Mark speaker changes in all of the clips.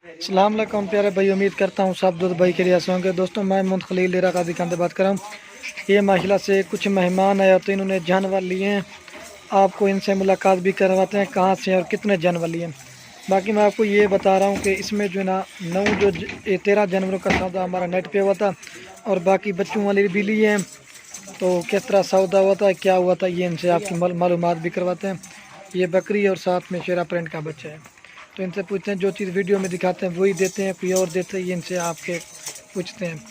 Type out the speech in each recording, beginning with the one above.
Speaker 1: अस्सलाम वालेकुम प्यारे भाई, उम्मीद करता हूँ सब दूध भाई के लिए होंगे। दोस्तों मैं मोहम्मद खलील डेरा काजी खान से बात कर रहा हूँ। ये माशाल्लाह से कुछ मेहमान आए तो इन्होंने जानवर लिए हैं, आपको इनसे मुलाकात भी करवाते हैं कहाँ से और कितने जानवर लिए हैं। बाकी मैं आपको ये बता रहा हूँ कि इसमें जो है ना 13 जानवरों का सौदा हमारा नेट पे हुआ था और बाकी बच्चों वाले भी लिए हैं। तो किस तरह सौदा हुआ था, क्या हुआ था, ये इनसे आपकी मालूमात भी करवाते हैं। ये बकरी और साथ में शेरा प्रिंट का बच्चा है, तो इनसे पूछते हैं जो चीज़ वीडियो में दिखाते हैं वही देते हैं, कोई और देते हैं, ये इनसे आपके पूछते हैं।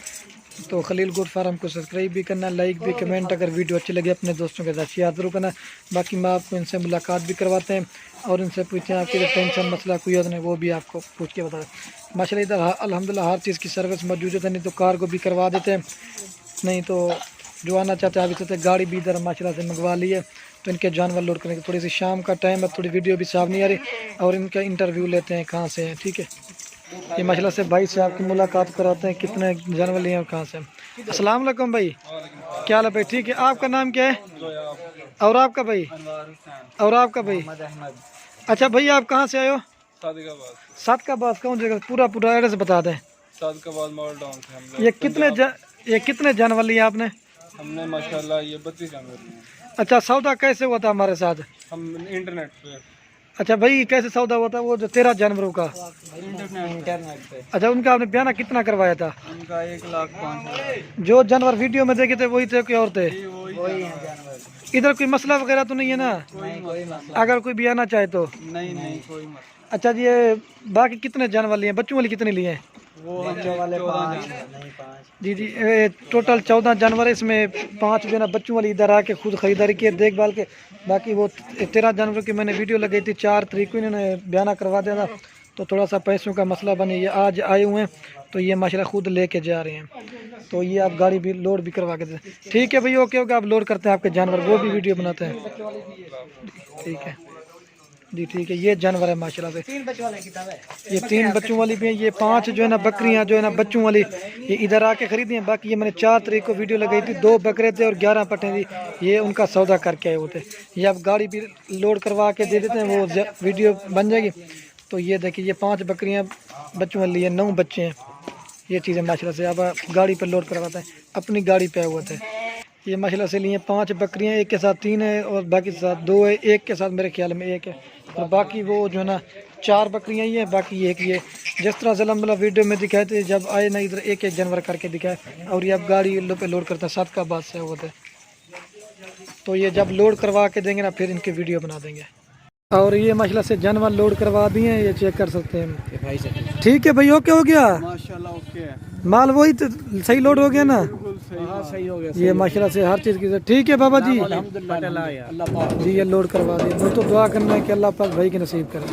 Speaker 1: तो खलील गोट फार्म को सब्सक्राइब भी करना, लाइक भी, कमेंट अगर वीडियो अच्छी लगे अपने दोस्तों के साथ शेयर जरूर करना। बाकी मैं आपको इनसे मुलाकात भी करवाते हैं और इनसे पूछते हैं आपके टेंशन मसला कोई और नहीं वो भी आपको पूछ के बता दें। माशाल्लाह इधर अल्हम्दुलिल्लाह हर चीज़ की सर्विस मौजूद है, नहीं तो कार को भी करवा देते हैं, नहीं तो जो आना चाहते हैं अभी से गाड़ी भी इधर माशाल्लाह से मंगवा ली है। तो इनके जानवर लोड करने की थोड़ी सी शाम का टाइम है, थोड़ी वीडियो भी साफ नहीं आ रही और इनका इंटरव्यू लेते हैं कहाँ से हैं। ठीक है, ये माशाल्लाह से भाई से आपकी मुलाकात कराते हैं कितने जानवर लिए हैं और कहाँ से। अस्सलाम वालेकुम भाई, क्या हाल है भाई? ठीक है, आपका नाम क्या है? और आपका भाई? और आपका भाई? अच्छा भाई, आप कहाँ से आए हो? सादकाबाद। कौन जगह? पूरा एड्रेस बता दें।
Speaker 2: सादकाबाद
Speaker 1: ये कितने जानवर लिए आपने?
Speaker 2: हमने माशाल्लाह ये 32 जानवर लिए।
Speaker 1: अच्छा, सौदा कैसे हुआ था हमारे साथ?
Speaker 2: हम इंटरनेट पे।
Speaker 1: अच्छा भाई, कैसे सौदा हुआ था वो जो 13 जानवरों का?
Speaker 2: इंटरनेट पे।
Speaker 1: अच्छा, उनका आपने बयाना कितना करवाया था?
Speaker 2: उनका 1,05,000।
Speaker 1: जो जानवर वीडियो में देखे थे वही थे कि और थे?
Speaker 2: वही है जानवर।
Speaker 1: इधर कोई मसला वगैरह तो नहीं है ना?
Speaker 2: कोई मसला
Speaker 1: अगर कोई बयाना चाहे तो?
Speaker 2: नहीं कोई मसला।
Speaker 1: अच्छा जी, ये बाकी कितने जानवर लिए हैं? बच्चों वाले कितने लिए हैं?
Speaker 2: वो बच्चों वाले 5
Speaker 1: जी जी, टोटल 14 जानवर है, इसमें 5 जो है ना बच्चों वाली इधर आके खुद खरीदारी की देखभाल के। बाकी वो 13 जानवरों की मैंने वीडियो लगाई थी, 4 तारीख को इन्होंने बयाना करवा दिया था, तो थोड़ा सा पैसों का मसला बने। ये आज आए हुए हैं तो ये माशाल्लाह खुद लेके जा रहे हैं, तो ये आप गाड़ी भी लोड भी करवा के दे। ठीक है भाई, ओके, आप लोड करते हैं आपके जानवर, वो भी वीडियो बनाते हैं। ठीक है जी, ठीक है। ये जानवर है माशाल्लाह से, ये 3 बच्चों वाली भी है, ये 5 जो है ना बकरियां जो है ना बच्चों वाली ये इधर आके खरीदी हैं। बाकी ये मैंने 4 तारीख को वीडियो लगाई थी, 2 बकरे थे और 11 पट्टे थी, ये उनका सौदा करके आए होते। ये आप गाड़ी भी लोड करवा के दे देते हैं, वो वीडियो बन जाएगी। तो ये देखिए, ये 5 बकरियां बच्चों वाली है, 9 बच्चे हैं। ये चीज़ें माशाल्लाह से आप गाड़ी पर लोड करवाते हैं, अपनी गाड़ी पे हुए थे। ये माशाल्लाह से लिए 5 बकरियां, एक के साथ 3 है और बाकी के साथ 2 है, एक के साथ मेरे ख्याल में 1 है और बाकी वो जो है ना 4 बकरियां ही है, बाकी एक ये जिस तरह से अलहमदुलिल्लाह वीडियो में दिखाए थे, जब आए ना इधर एक जानवर करके दिखाए और ये आप गाड़ी पे लोड करते हैं। सादकाबाद से होते, तो ये जब लोड करवा के देंगे ना फिर इनकी वीडियो बना देंगे। और ये माशाल्लाह से जानवर लोड करवा दिए हैं, ये चेक कर सकते हैं। ठीक है भाई, ओके हो गया
Speaker 2: माशाल्लाह, ओके है
Speaker 1: माल, वही तो सही लोड हो गया ना?
Speaker 2: हाँ, सही हो गया।
Speaker 1: ये माशाल्लाह से हर चीज़ की। ठीक है बाबा जी,
Speaker 2: अल्हम्दुलिल्लाह
Speaker 1: जी ये लोड करवा दिए। तो दुआ करना है कि अल्लाह पाक भाई के नसीब करे।